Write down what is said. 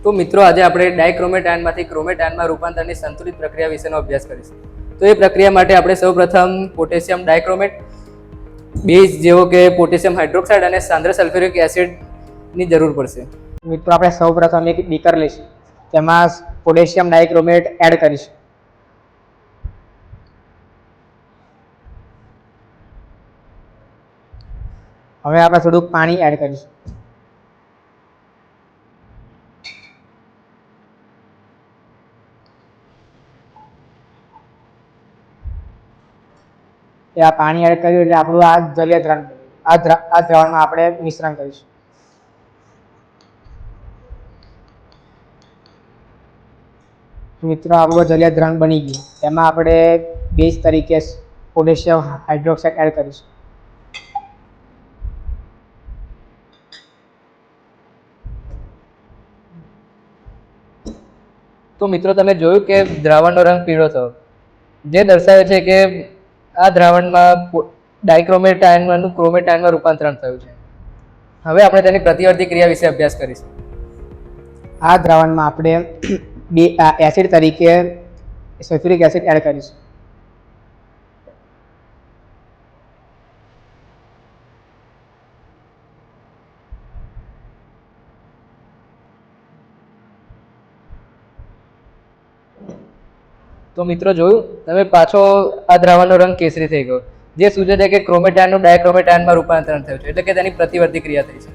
તો મિત્રો આજે આપણે ડાયક્રોમેટાયનમાંથી ક્રોમેટાયનમાં રૂપાંતરની સંતુલિત પ્રક્રિયા વિશેનો અભ્યાસ કરીશું. તો એ પ્રક્રિયા માટે આપણે સૌપ્રથમ પોટેશિયમ ડાયક્રોમેટ બેઝ જેવો કે પોટેશિયમ હાઇડ્રોક્સાઇડ અને સાંદ્ર સલ્ફ્યુરિક એસિડની જરૂર પડશે. મિત્રો આપણે સૌપ્રથમ એક બીકર લઈશું, તેમાં પોટેશિયમ ડાયક્રોમેટ એડ કરીશું. હવે આપણે થોડુંક પાણી એડ કરીશું. આ પાણી એડ કર્યું એટલે આપણું આ જલીય દ્રાવણ આ દ્રાવણમાં આપણે મિશ્રણ કરીશું. મિત્રો આપણું જલીય દ્રાવણ બની ગયું. તેમાં આપણે બેઝ તરીકે પોટેશિયમ હાઇડ્રોક્સાઇડ એડ કરીશું. તો મિત્રો તમે જોયું કે દ્રાવણનો રંગ પીળો થયો, જે દર્શાવે છે કે આ દ્રાવણમાં ડાયક્રોમેટાયનનું ક્રોમેટાયનમાં રૂપાંતરણ થયું છે. હવે આપણે તેની પ્રતિવર્તી ક્રિયા વિશે અભ્યાસ કરીશું. આ દ્રાવણમાં આપણે બે એસિડ તરીકે સલ્ફ્યુરિક એસિડ એડ કરીશું. તો મિત્રો જોયું તમે, પાછો આ દ્રાવણનો રંગ કેસરી થઈ ગયો, જે સૂચવે છે કે ક્રોમેટાયનનું ડાયક્રોમેટાયનમાં રૂપાંતરણ થયું છે, એટલે કે તેની પ્રતિવર્તી ક્રિયા થઈ છે.